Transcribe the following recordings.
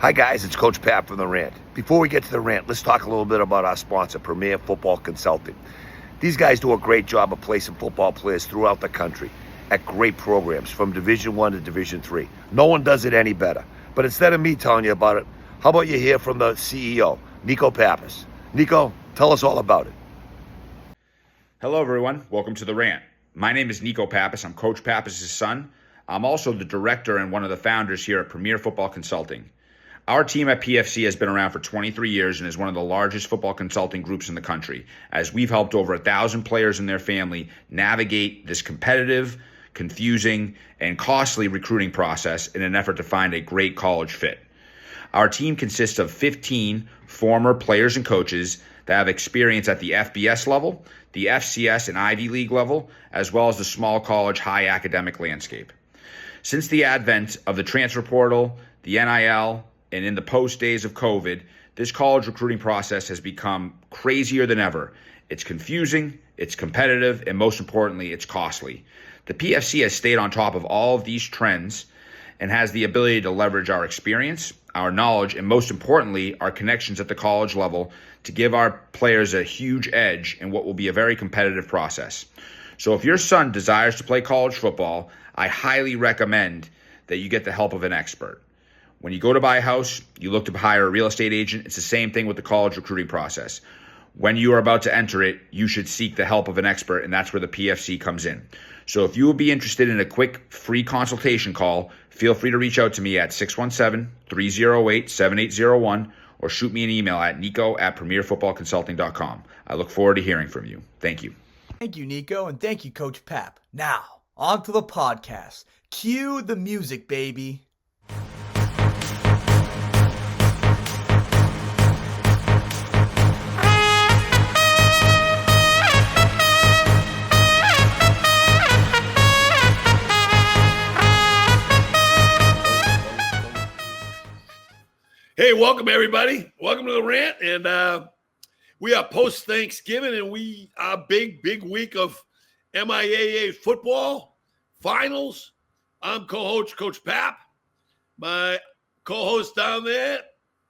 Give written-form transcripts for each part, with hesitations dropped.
Hi guys, it's Coach Pat from the Rant. Before we get to the Rant, let's talk a little bit about our sponsor, Premier Football Consulting. These guys do a great job of placing football players throughout the country at great programs from Division I to Division III. No one does it any better. But instead of me telling you about it, how about you hear from the CEO, Nico Pappas? Nico, tell us all about it. Hello everyone, welcome to the Rant. My name is Nico Pappas. I'm Coach Pappas' son. I'm also the director and one of the founders here at Premier Football Consulting. Our team at PFC has been around for 23 years and is one of the largest football consulting groups in the country, as we've helped over 1,000 players and their family navigate this competitive, confusing, and costly recruiting process in an effort to find a great college fit. Our team consists of 15 former players and coaches that have experience at the FBS level, the FCS and Ivy League level, as well as the small college high academic landscape. Since the advent of the transfer portal, the NIL, and in the post days of COVID, this college recruiting process has become crazier than ever. It's confusing, it's competitive, and most importantly, it's costly. The PFC has stayed on top of all of these trends and has the ability to leverage our experience, our knowledge, and most importantly, our connections at the college level to give our players a huge edge in what will be a very competitive process. So if your son desires to play college football, I highly recommend that you get the help of an expert. When you go to buy a house, you look to hire a real estate agent. It's the same thing with the college recruiting process. When you are about to enter it, you should seek the help of an expert, and that's where the PFC comes in. So if you would be interested in a quick free consultation call, feel free to reach out to me at 617-308-7801 or shoot me an email at nico@premierfootballconsulting.com. I look forward to hearing from you. Thank you. Thank you, Nico, and thank you, Coach Pap. Now, on to the podcast. Cue the music, baby. Hey, welcome everybody. Welcome to the Rant, and we are post Thanksgiving, and we are big week of MIAA football finals. I'm co-host Coach Pap. My co-host down there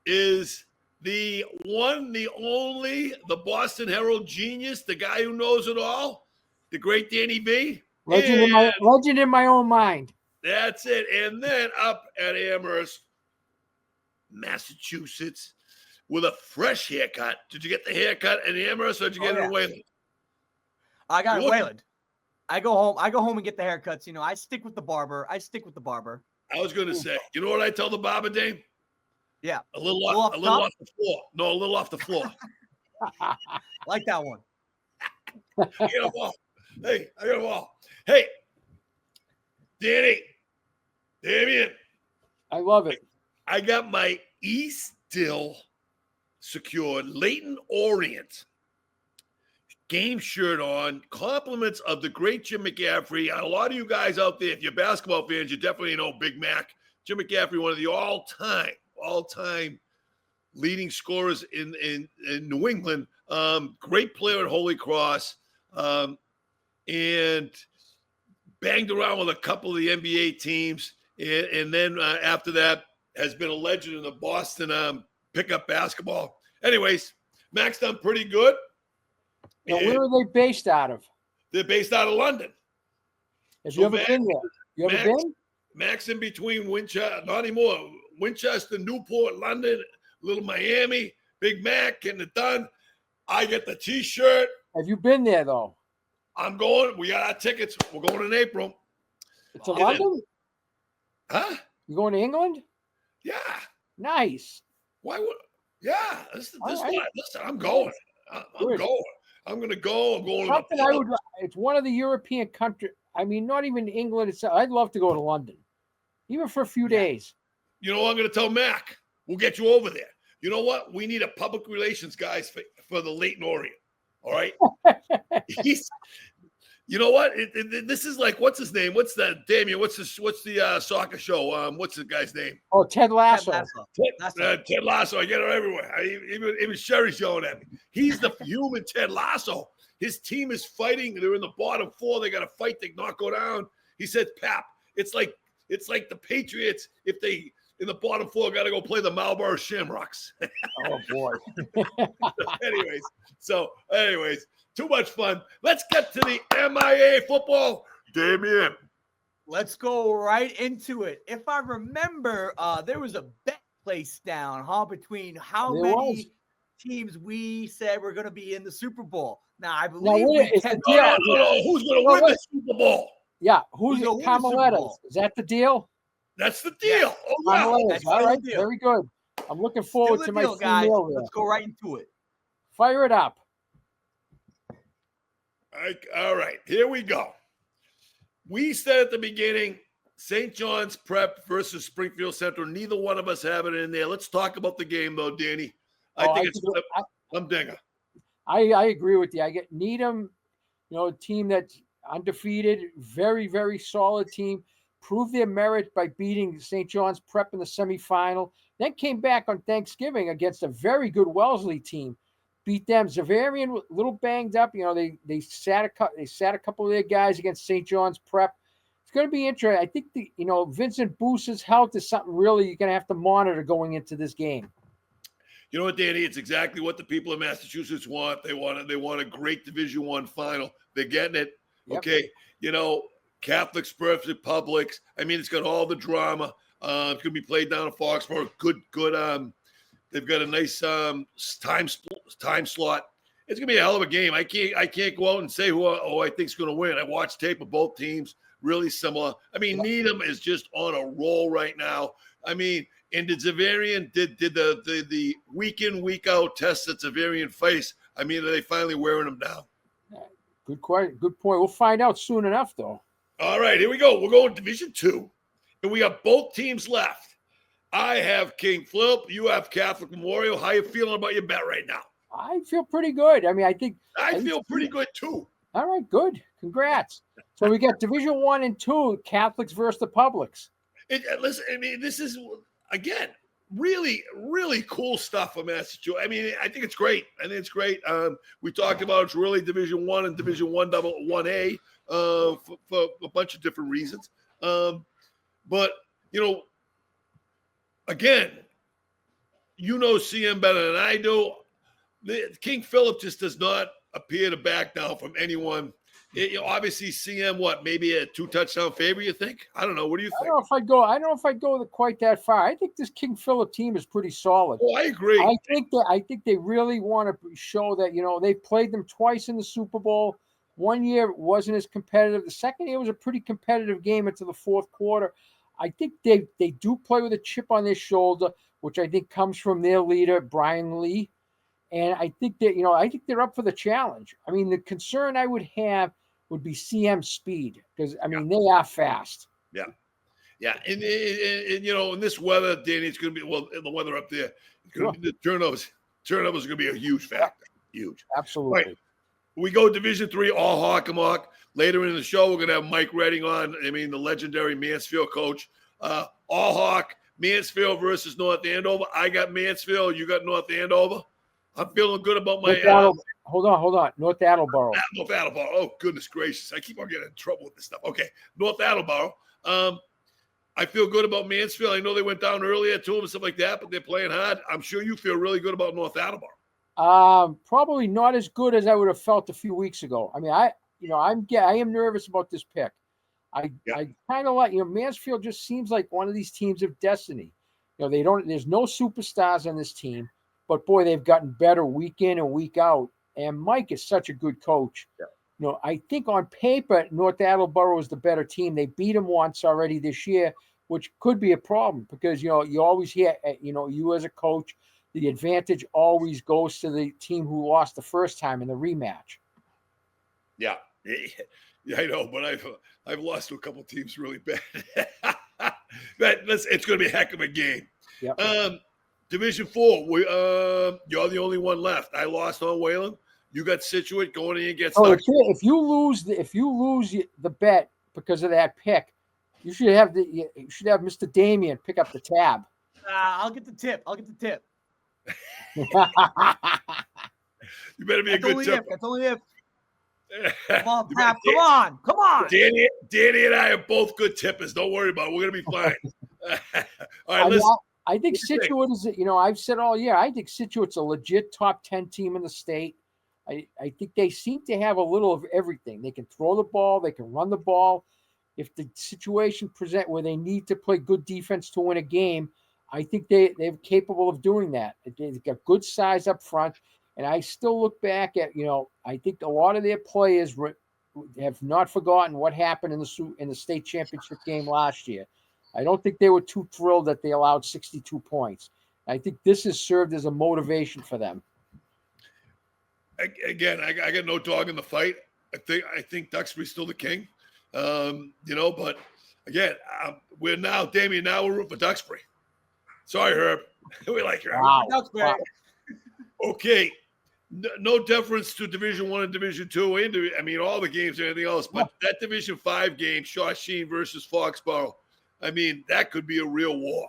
is the one, the only, the Boston Herald genius, the guy who knows it all, the great Danny B. Legend in my own mind. That's it. And then up at Amherst, Massachusetts, with a fresh haircut. Did you get the haircut at Amherst, or did you get it in Wayland? I got it in Wayland. I go home and get the haircuts. You know, I stick with the barber. I was going to say, you know what I tell the barber, Dame? Yeah. A little off the floor. No, a little off the floor. Like that one. I got them all. Hey, I got them all. Hey, Danny, Damian. I love it. I got my East Dill secured Leighton Orient game shirt on. Compliments of the great Jim McCaffrey. A lot of you guys out there, if you're basketball fans, you definitely know Big Mac. Jim McCaffrey, one of the all-time leading scorers in New England. Great player at Holy Cross. And banged around with a couple of the NBA teams. And then after that, has been a legend in the Boston pickup basketball. Anyways, Mac's done pretty good. Now, where are they based out of? They're based out of London. Have you ever been there? You ever been? Mac's in between Winchester, not anymore. Winchester, Newport, London, little Miami, Big Mac, getting it done. I get the T-shirt. Have you been there, though? I'm going. We got our tickets. We're going in April. It's in London? Huh? You going to England? Yeah. Nice. Why would? Yeah. Listen, I'm going. I'm going. I'm going to go. I'm going. It's one of the European countries. I mean, not even England itself. I'd love to go to London, even for a few days. You know what I'm going to tell Mac? We'll get you over there. You know what? We need a public relations guys for the Leighton Orient. All right. You know what? This is like, what's his name? What's that? Damien, what's the soccer show? What's the guy's name? Oh, Ted Lasso. Ted Lasso. I get it everywhere. Even Sherry's yelling at me. He's the human Ted Lasso. His team is fighting. They're in the bottom four. They got to fight to not go down. He said, Pap, it's like the Patriots. If in the bottom four got to go play the Marlboro Shamrocks. Oh boy. anyways, too much fun. Let's get to the MIAA football. Damien. Let's go right into it. If I remember, there was a bet placed down, between how many teams we said were going to be in the Super Bowl. Now, I believe No. Who's going to win the Super Bowl? Yeah, who's it? Carmeletta's. Is that the deal? That's the deal. Yes. Oh, yeah. That's all right, the deal. very good. I'm looking forward to my deal, guys. email there. Let's go right into it. Fire it up. All right, here we go. We said at the beginning, St. John's Prep versus Springfield Central. Neither one of us have it in there. Let's talk about the game, though, Danny. I think it's humdinger. I agree with you. I get Needham, a team that's undefeated, very, very solid team. Proved their merit by beating St. John's Prep in the semifinal. Then came back on Thanksgiving against a very good Wellesley team. Beat them. Zavarian a little banged up. They sat a couple of their guys against St. John's Prep. It's going to be interesting. I think Vincent Boose's health is something really you're going to have to monitor going into this game. You know what, Danny? It's exactly what the people of Massachusetts want. They want a great Division I final. They're getting it. Yep. Okay. Catholics versus Publics. I mean, it's got all the drama. It's going to be played down in Foxborough. Good. They've got a nice time slot. It's going to be a hell of a game. I can't go out and say who I think is going to win. I watched tape of both teams, really similar. I mean, Needham is just on a roll right now. I mean, and did Zavarian did the week in, week out tests that Zavarian face? I mean, are they finally wearing them down? Good point. We'll find out soon enough, though. All right, here we go. We're going Division II, and we have both teams left. I have King Philip. You have Catholic Memorial. How you feeling about your bet right now? I feel pretty good. I mean, I feel pretty good too. All right, good. Congrats. So we got Division I and II, Catholics versus the Publics. Listen, I mean, this is again really, really cool stuff for Massachusetts. I mean, I think it's great. We talked about it's really Division I and Division 1A for a bunch of different reasons. But again, CM better than I do. King Philip just does not appear to back down from anyone. Obviously, CM, maybe a 2-touchdown favor, you think? I don't know. What do you think? I don't know if I'd go quite that far. I think this King Philip team is pretty solid. Oh, I agree. I think they really want to show that, they played them twice in the Super Bowl. One year wasn't as competitive. The second year was a pretty competitive game into the fourth quarter. I think they do play with a chip on their shoulder, which I think comes from their leader, Brian Lee. And I think that, they're up for the challenge. I mean, the concern I would have would be CM speed because, I mean, they are fast. Yeah. Yeah. And in this weather, Danny, it's going to be, the weather up there, it's going to be the turnovers. Turnovers are going to be a huge factor. Huge. Absolutely. Right. We go Division III, all hawk and mock. Later in the show, we're going to have Mike Redding on. I mean, the legendary Mansfield coach. All hawk, Mansfield versus North Andover. I got Mansfield. You got North Andover. I'm feeling good about my. Hold on. North Attleboro. North Attleboro. Oh, goodness gracious. I keep on getting in trouble with this stuff. Okay. North Attleboro. I feel good about Mansfield. I know they went down earlier to them and stuff like that, but they're playing hard. I'm sure you feel really good about North Attleboro. Probably not as good as I would have felt a few weeks ago. I mean, I am nervous about this pick. I kind of like, Mansfield just seems like one of these teams of destiny. There's no superstars on this team. But, boy, they've gotten better week in and week out. And Mike is such a good coach. Yeah. I think on paper, North Attleboro is the better team. They beat them once already this year, which could be a problem because, you always hear, you as a coach, the advantage always goes to the team who lost the first time in the rematch. Yeah. Yeah, I know, but I've lost to a couple teams really bad. It's going to be a heck of a game. Yep. Division 4, you're the only one left. I lost on Wayland. You got Situate going in against. Oh, if you lose the bet because of that pick, you should have Mr. Damien pick up the tab. I'll get the tip. You better be a good tip. That's only if. Come on, Pap. Come on. Danny and I are both good tippers. Don't worry about it. We're gonna be fine. All right, listen. I think Scituate is, I've said all year, I think Scituate's a legit top 10 team in the state. I think they seem to have a little of everything. They can throw the ball, they can run the ball. If the situation present where they need to play good defense to win a game, I think they're capable of doing that. They've got good size up front. And I still look back at, I think a lot of their players have not forgotten what happened in the state championship game last year. I don't think they were too thrilled that they allowed 62 points. I think this has served as a motivation for them. Again, I got no dog in the fight. I think Duxbury's still the king. But again, we're now, Damien, now we're rooting for Duxbury. Sorry, Herb. We like your Duxbury. Wow. Okay. No deference to Division I and Division II. I mean, all the games and everything else. But that Division V game, Shawsheen versus Foxborough, I mean, that could be a real war.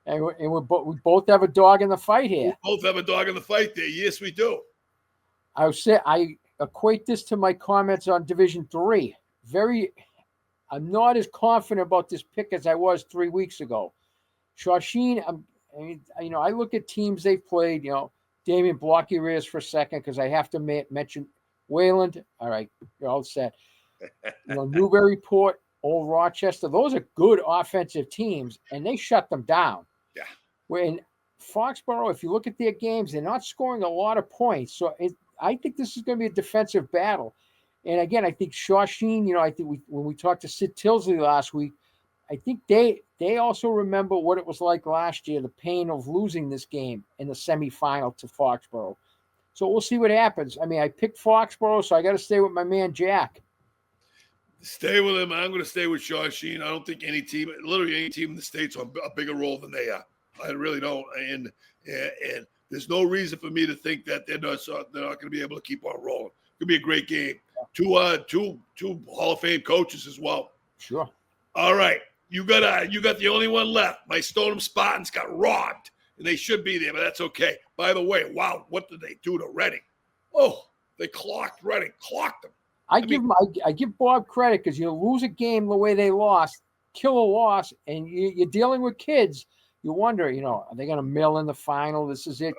And we both have a dog in the fight here. We both have a dog in the fight there. Yes, we do. I equate this to my comments on Division III. I'm not as confident about this pick as I was 3 weeks ago. Shawsheen, I look at teams they've played, Damien, block your ears for a second because I have to mention Wayland. All right, you're all set. Newburyport, Old Rochester, those are good offensive teams, and they shut them down. Yeah. When Foxborough, if you look at their games, they're not scoring a lot of points. So I think this is going to be a defensive battle. And again, I think Shawsheen, I think when we talked to Sid Tilsley last week, I think they also remember what it was like last year, the pain of losing this game in the semifinal to Foxborough. So we'll see what happens. I mean, I picked Foxborough, so I got to stay with my man Jack. Stay with him. I'm going to stay with Shawsheen. I don't think literally any team in the state's on a bigger role than they are. I really don't. And there's no reason for me to think that they're not going to be able to keep on rolling. It's going to be a great game. Two Hall of Fame coaches as well. Sure. All right. You got the only one left. My Stoneham Spartans got robbed, and they should be there, but that's okay. By the way, wow, what did they do to Reading? Oh, they clocked Reading, clocked them. I give Bob credit because you lose a game the way they lost, kill a loss, and you're dealing with kids. You wonder, are they going to mill in the final? This is it.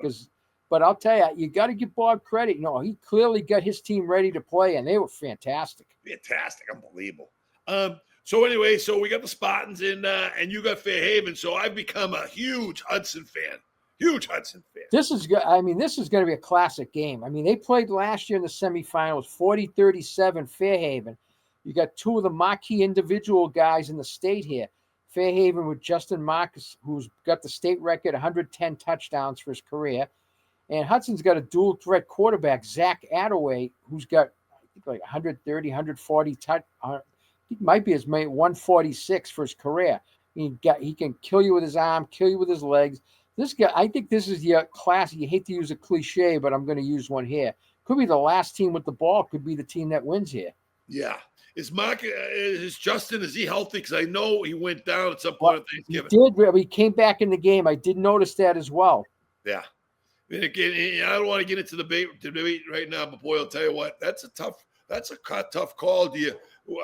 But I'll tell you got to give Bob credit. He clearly got his team ready to play, and they were fantastic. Fantastic, unbelievable. So anyway, we got the Spartans and you got Fairhaven. So I've become a huge Hudson fan. This is going to be a classic game. I mean, they played last year in the semifinals, 40-37 Fairhaven. You got two of the marquee individual guys in the state here. Fairhaven with Justin Marcus, who's got the state record, 110 touchdowns for his career. And Hudson's got a dual threat quarterback, Zach Attaway, who's got, I think, like 130, 140 he might be as many 146 for his career. He can kill you with his arm, kill you with his legs. This guy, I think this is your class. You hate to use a cliche, but I'm going to use one here. Could be the last team with the ball. Could be the team that wins here. Yeah. Is Justin, is he healthy? Because I know he went down at some point at Thanksgiving. He did. He came back in the game. I did notice that as well. Yeah. And again, I don't want to get into the debate right now, but boy, I'll tell you what, that's a tough call.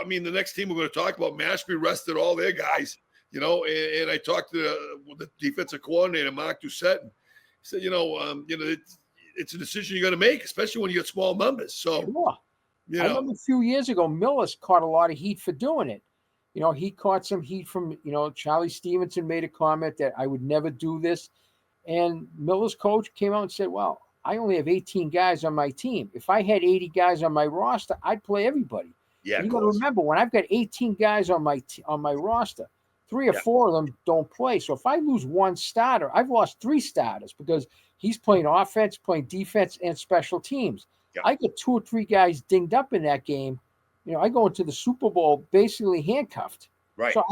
I mean, the next team we're going to talk about, Mashpee rested all their guys, and I talked to the defensive coordinator, Mark Doucette, and he said, it's a decision you got to make, especially when you get small numbers. So, I remember a few years ago, Millis caught a lot of heat for doing it. He caught some heat from, Charlie Stevenson made a comment that I would never do this. And Miller's coach came out and said, well, I only have 18 guys on my team. If I had 80 guys on my roster, I'd play everybody. Yeah, you got to remember, when I've got 18 guys on my roster, 3 or 4 of them don't play. So if I lose one starter, I've lost 3 starters because he's playing offense, playing defense, and special teams. Yeah. I get 2 or 3 guys dinged up in that game. I go into the Super Bowl basically handcuffed. Right. So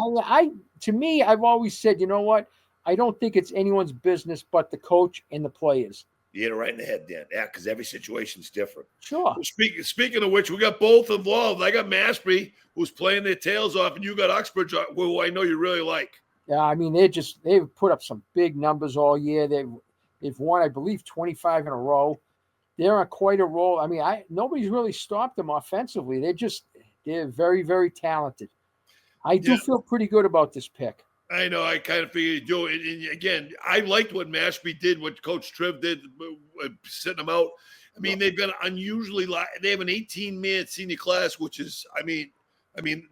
to me, I've always said, you know what? I don't think it's anyone's business but the coach and the players. You hit it right in the head, Dan. Yeah, because every situation's different. Sure. Speaking of which, we got both involved. I got Mashpee, who's playing their tails off, and you got Uxbridge, who I know you really like. Yeah, I mean, they've put up some big numbers all year. They've won, I believe, 25 in a row. They're on quite a roll. I mean, nobody's really stopped them offensively. They're very, very talented. I do feel pretty good about this pick. I know. I kind of figured you'd do it. And again, I liked what Mashpee did, what Coach Triv did, sitting them out. I mean, they've got unusually – they have an 18-man senior class, which is – I mean,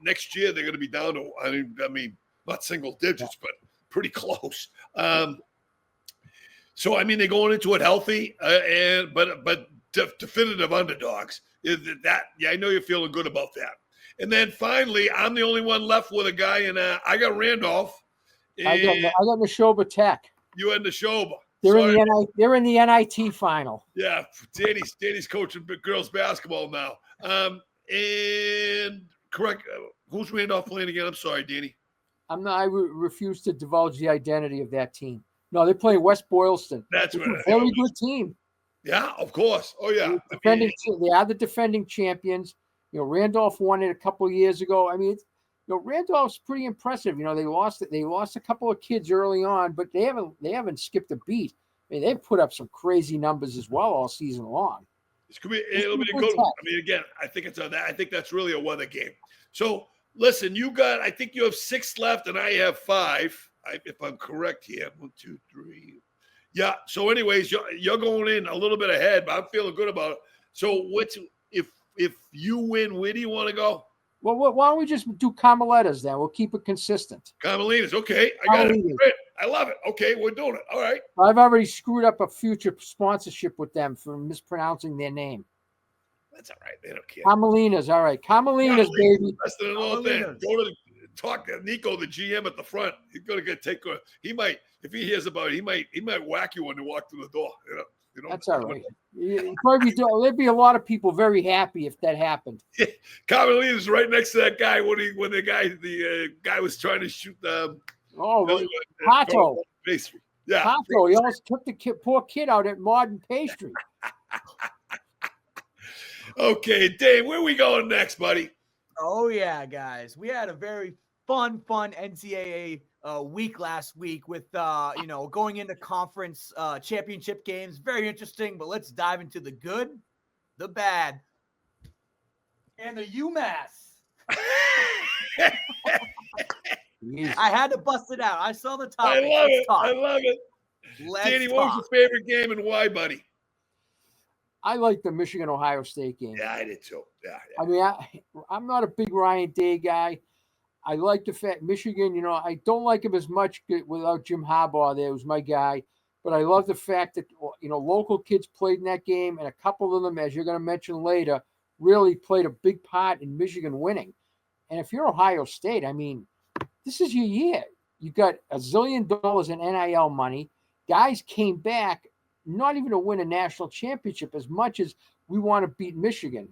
next year they're going to be down to – I mean, not single digits, but pretty close. So, I mean, they're going into it healthy, but definitive underdogs. I know you're feeling good about that. And then finally, I'm the only one left with a guy, and I got Randolph. I got Neshoba Tech. You had Neshoba. They're in the NIT final. Yeah, Danny's coaching girls basketball now. And correct, who's Randolph playing again? I'm sorry, Danny. I refuse to divulge the identity of that team. No, they're playing West Boylston. That's right. Very good team. Yeah, of course. Oh yeah. They are the defending champions. You know, Randolph won it a couple of years ago. I mean, Randolph's pretty impressive. You know, they lost a couple of kids early on, but they haven't skipped a beat. I mean, they've put up some crazy numbers as well all season long. It'll be a good one. I mean, again, I think that's really a weather game. So listen, I think you have 6 left, and I have 5. If I'm correct here, 1, 2, 3. Yeah. So, anyways, you're going in a little bit ahead, but I'm feeling good about it. So, if you win, where do you want to go? Well, why don't we just do Carmeletas then? We'll keep it consistent. Carmelitas, okay. I got it. Great. I love it. Okay, we're doing it. All right. I've already screwed up a future sponsorship with them for mispronouncing their name. That's all right. They don't care. Carmelinas, all right. Carmelinas, baby. That's the whole thing. Go to talk to Nico, the GM at the front. He's going to take. He might, if he hears about it, he might whack you when you walk through the door. You know. That's all right. There'd be a lot of people very happy if that happened. Carmelita is right next to that guy when the guy was trying to shoot the Pato pastry. Yeah, Pato. He almost took the poor kid out at Modern Pastry. Okay, Dave, where are we going next, buddy? Oh yeah, guys, we had a very fun NCAA week last week with going into conference championship games. Very interesting, but let's dive into the good, the bad, and the Umass. I had to bust it out. I saw the topic. I love it. Danny, what was your favorite game and why, buddy? I like the Michigan-Ohio State game. Yeah, I did too. Yeah. I mean, I'm not a big Ryan Day guy. I like the fact Michigan, I don't like him as much without Jim Harbaugh there, who's my guy. But I love the fact that, local kids played in that game, and a couple of them, as you're going to mention later, really played a big part in Michigan winning. And if you're Ohio State, I mean, this is your year. You got $1 zillion in NIL money. Guys came back not even to win a national championship as much as we want to beat Michigan.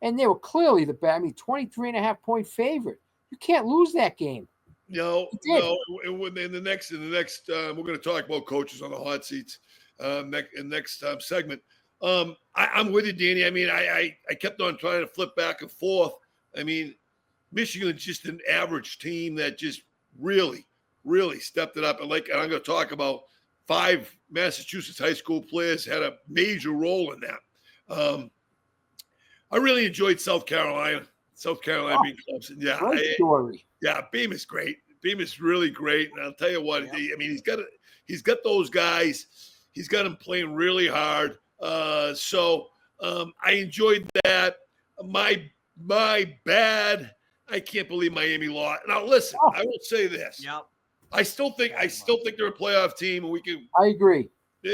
And they were clearly the best. I mean, 23.5-point favorite. You can't lose that game. No. In the next, we're going to talk about coaches on the hot seats next segment. I'm with you, Danny. I mean, I kept on trying to flip back and forth. I mean, Michigan is just an average team that just really, really stepped it up. And I'm going to talk about 5 Massachusetts high school players had a major role in that. I really enjoyed South Carolina. Being Clemson. Yeah. Great story. Beam is great. Beam is really great. And I'll tell you what, he's got those guys. He's got them playing really hard. So I enjoyed that. My bad. I can't believe Miami lost. Now listen, I will say this. Yep. I still think they're a playoff team, and we can. I agree. But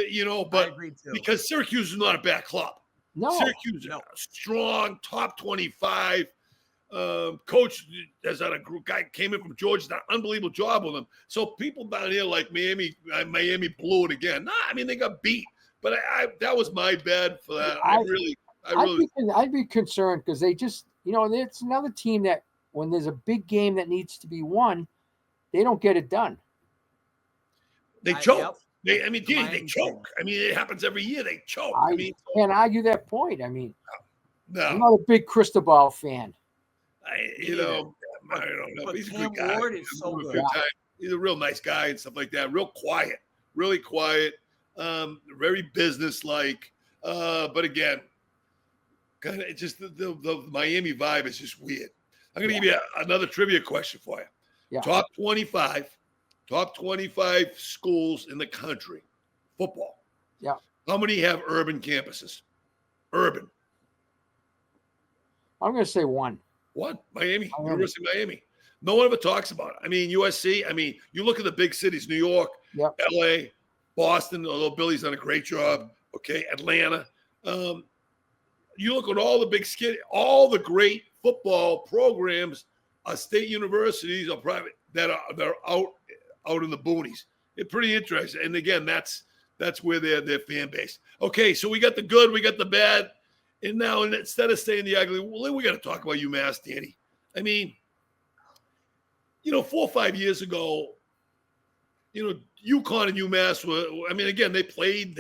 I agree too. Because Syracuse is not a bad club. No, Syracuse is strong, top 25. Coach has had a group guy came in from Georgia, done an unbelievable job with them. So people down here like Miami blew it again. Nah, I mean they got beat, but that was my bad for that. I'd be concerned because they just it's another team that when there's a big game that needs to be won, they don't get it done. They choke. They choke. I mean, it happens every year. They choke. I can't argue that point. I mean, no. I'm not a big Cristobal fan. I don't know. He's a good guy. Ward is so good. He's a real nice guy and stuff like that. Real quiet, really quiet, very businesslike. But again, kind of just the Miami vibe is just weird. I'm going to give you another trivia question for you. Yeah. Top 25 top 25 schools in the country, football. Yeah. How many have urban campuses? Urban. I'm going to say one. What? Miami, University of Miami. No one ever talks about it. I mean, USC. I mean, you look at the big cities, New York, Yep. LA, Boston, although Billy's done a great job. Okay, Atlanta. You look at all the big all the great football programs are state universities or private that are out in the boonies. It's pretty interesting. And again, that's where their fan base. Okay, so we got the good, we got the bad, and now instead of saying the ugly, well, we got to talk about UMass, Danny. I mean, 4 or 5 years ago, UConn and UMass were. I mean, again, they played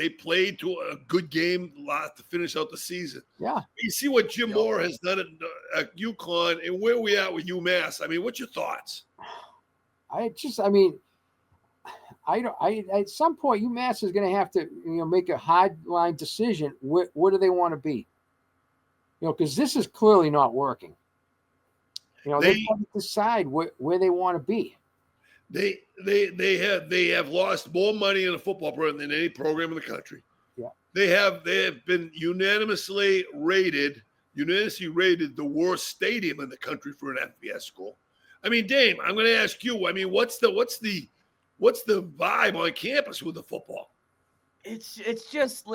to a good game to finish out the season. Yeah. You see what Jim Moore has done at UConn and where we at with UMass. I mean, what's your thoughts? At some point, UMass is going to have to, make a hard line decision. What do they want to be? Because this is clearly not working. They have to decide where they want to be. They have lost more money in a football program than any program in the country. Yeah. They have been unanimously rated the worst stadium in the country for an FBS school. I mean, Dame, I'm going to ask you. I mean, what's the vibe on campus with the football? It's just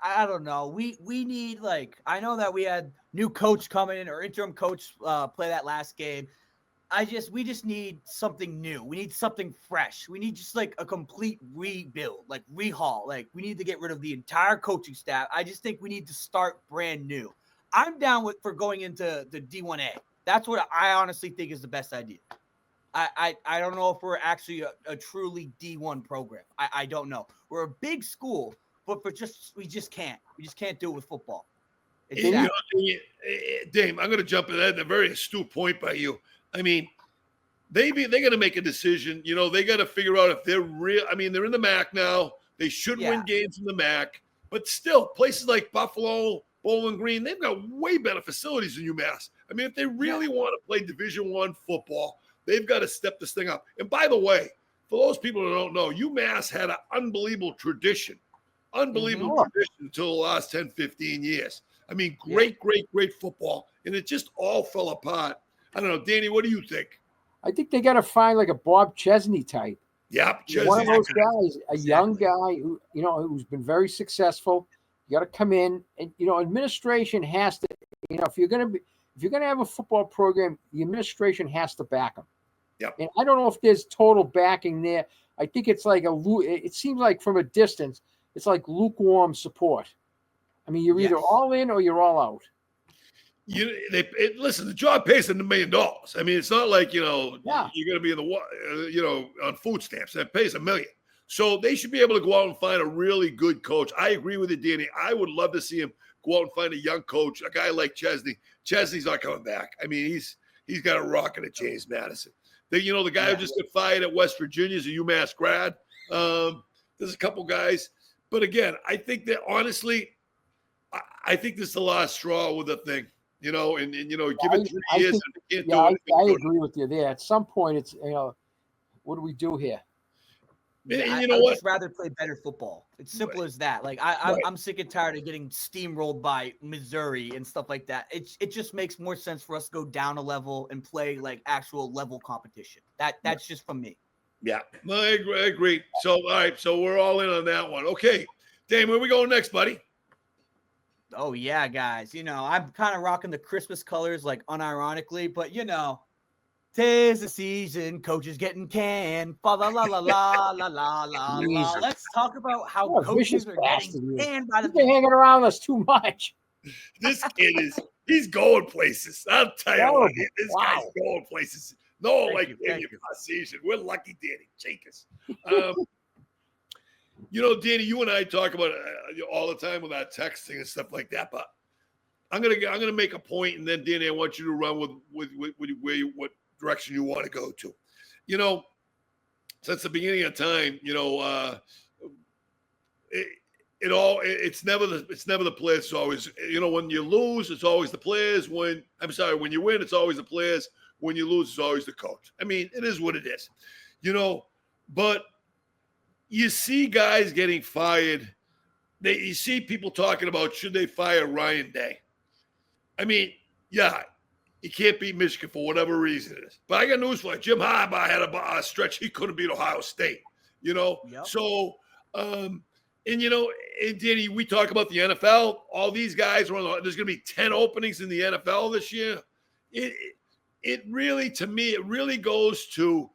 I don't know. We need, I know that we had new coach come in or interim coach play that last game. We just need something new. We need something fresh. We need just a complete rebuild, rehaul. We need to get rid of the entire coaching staff. I just think we need to start brand new. I'm down for going into the D1A. That's what I honestly think is the best idea. I don't know if we're actually a truly D1 program. I don't know. We're a big school, but we just can't. We just can't do it with football. Dame, I'm going to jump in. That's a very astute point by you. I mean, they're going to make a decision. They got to figure out if they're real. I mean, they're in the MAC now. They should win games in the MAC. But still, places like Buffalo, Bowling Green, they've got way better facilities than UMass. I mean, if they really want to play Division I football, they've got to step this thing up. And by the way, for those people who don't know, UMass had an unbelievable tradition until the last 10, 15 years. I mean, great football. And it just all fell apart. I don't know. Danny, what do you think? I think they got to find a Bob Chesney type. Yep. One of those guys, a young guy who, who's been very successful. You got to come in and, administration has to, if you're going to have a football program, the administration has to back them. Yep. And I don't know if there's total backing there. I think it's it seems like from a distance, it's like lukewarm support. I mean, you're either all in or you're all out. Listen, the job pays them $1 million. I mean, it's not like, you're going to be in the, on food stamps. That pays $1 million. So they should be able to go out and find a really good coach. I agree with you, Danny. I would love to see him go out and find a young coach, a guy like Chesney. Chesney's not coming back. I mean, he's got a rocket at James Madison. The guy who just got fired at West Virginia is a UMass grad. There's a couple guys. But again, I think that honestly, I think this is the last straw with the thing. Give it 3 years. I agree with you there. At some point, it's what do we do here? And I'd just rather play better football. It's simple as that. I'm sick and tired of getting steamrolled by Missouri and stuff like that. It just makes more sense for us to go down a level and play actual level competition. That's just from me. Yeah, I agree. So all right, so we're all in on that one. Okay, Dame, where we going next, buddy? Oh, yeah, guys. I'm kind of rocking the Christmas colors, unironically, but, 'tis the season, coaches getting canned. Fa la la la la la la la la. Let's talk about how coaches are getting canned by the They're hanging around us too much. This kid he's going places. I'll tell you what, this guy's going places. No, thank you last season. We're lucky, Danny. Take us. Danny, you and I talk about it all the time with our texting and stuff like that. But I'm gonna make a point, and then Danny, I want you to run with what direction you want to go to. Since the beginning of time, it's never the players. It's always when you lose, it's always the players. When you win, it's always the players. When you lose, it's always the coach. I mean, it is what it is. but you see guys getting fired. You see people talking about should they fire Ryan Day. I mean, yeah, you can't beat Michigan for whatever reason it is. But I got news for you. Jim Harbaugh had a stretch he couldn't beat Ohio State, Yep. So, and Danny, we talk about the NFL. All these guys there's going to be 10 openings in the NFL this year. It really, to me, it really goes to,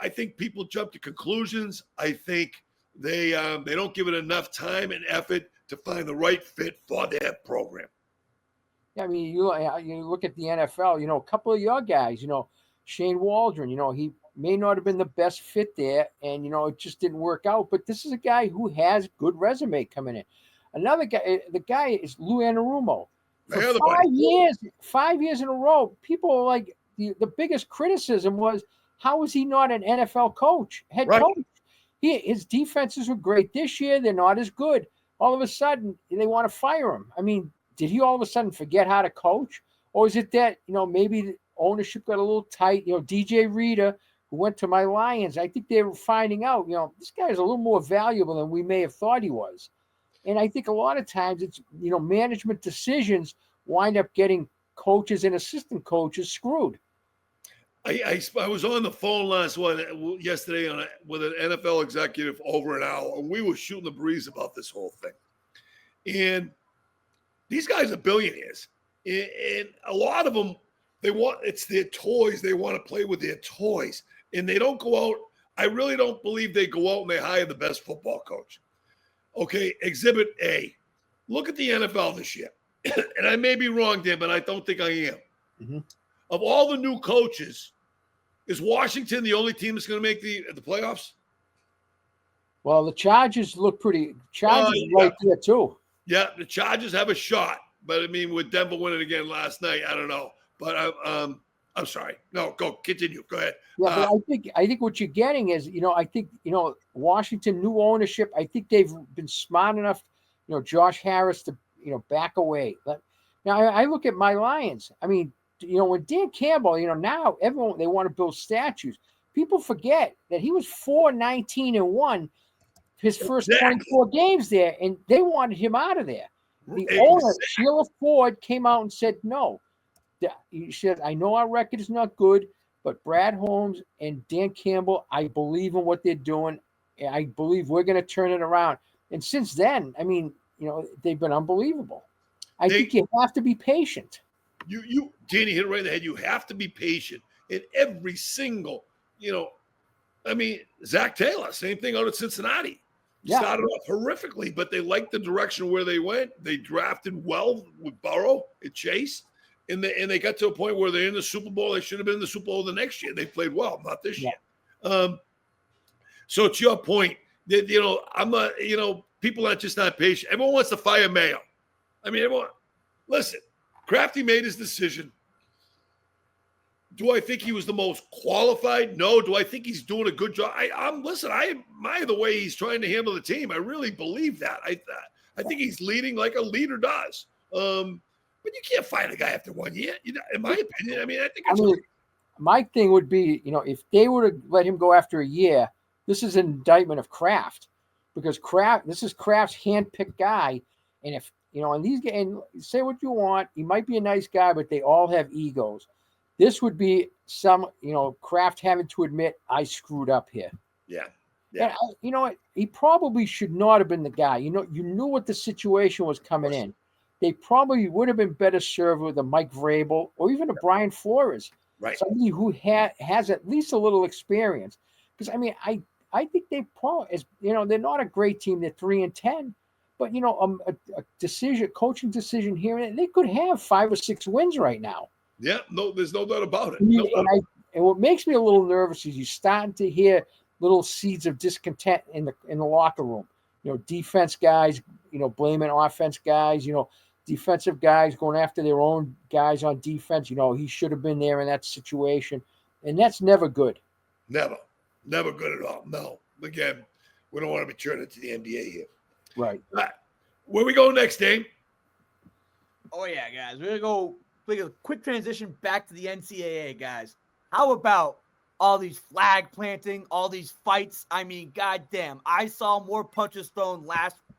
I think people jump to conclusions. I think they don't give it enough time and effort to find the right fit for their program. Yeah, I mean, you look at the NFL, a couple of your guys, Shane Waldron, he may not have been the best fit there, and, it just didn't work out. But this is a guy who has good resume coming in. Another guy, the guy is Lou Anarumo. For 5 years in a row, people are like, the biggest criticism was, how is he not an NFL coach, head coach? His defenses were great this year. They're not as good. All of a sudden, they want to fire him. I mean, did he all of a sudden forget how to coach? Or is it that, maybe the ownership got a little tight? DJ Reader, who went to my Lions, I think they were finding out, this guy is a little more valuable than we may have thought he was. And I think a lot of times it's, management decisions wind up getting coaches and assistant coaches screwed. I was on the phone yesterday with an NFL executive over an hour, and we were shooting the breeze about this whole thing. And these guys are billionaires, and a lot of them, it's their toys. They want to play with their toys, and they don't go out. I really don't believe they go out and they hire the best football coach. Okay, Exhibit A. Look at the NFL this year, and I may be wrong, Dan, but I don't think I am. Mm-hmm. Of all the new coaches, is Washington the only team that's going to make the playoffs? Well, the Chargers look pretty. Chargers right there too. Yeah, the Chargers have a shot, but I mean, with Denver winning again last night, I don't know. But I'm sorry. No, continue. Go ahead. Yeah, but I think what you're getting is, I think Washington, new ownership. I think they've been smart enough, Josh Harris to back away. But now I look at my Lions. I mean, when Dan Campbell, now everyone, they want to build statues. People forget that he was 4-19-1 his first 24 games there, and they wanted him out of there. The owner, Sheila Ford, came out and said, no. She said, I know our record is not good, but Brad Holmes and Dan Campbell, I believe in what they're doing. I believe we're going to turn it around. And since then, I mean, they've been unbelievable. I think you have to be patient. You Danny hit it right in the head. You have to be patient in every single, Zach Taylor, same thing out at Cincinnati. Yeah. Started off horrifically, but they liked the direction where they went. They drafted well with Burrow and Chase, and they got to a point where they're in the Super Bowl. They should have been in the Super Bowl the next year. They played well, not this year. So to your point, that I'm not, people are just not patient. Everyone wants to fire Mayo. I mean, listen. Crafty made his decision. Do I think he was the most qualified? No. Do I think he's doing a good job? I admire the way he's trying to handle the team. I really believe that. I think he's leading like a leader does. But you can't fire a guy after 1 year. In my opinion, I think my thing would be, if they were to let him go after a year, this is an indictment of Kraft, because this is Kraft's handpicked guy, and if and these guys, and say what you want, he might be a nice guy, but they all have egos. This would be some, Kraft having to admit, I screwed up here. Yeah. And you know what? He probably should not have been the guy. You knew what the situation was coming in. They probably would have been better served with a Mike Vrabel or even a Brian Flores. Right. Somebody who has at least a little experience. Because, I think they probably, they're not a great team. They're 3-10. But, a coaching decision here, and they could have 5 or 6 wins right now. Yeah, no, there's no doubt about it. And what makes me a little nervous is you're starting to hear little seeds of discontent in the locker room. Defense guys, blaming offense guys, defensive guys going after their own guys on defense. He should have been there in that situation. And that's never good. Never good at all. No. Again, we don't want to be turning to the NBA here. Right. Where we go next, Dane? Oh, yeah, guys. We're going to go make a quick transition back to the NCAA, guys. How about all these flag planting, all these fights. I mean, goddamn, I saw more punches thrown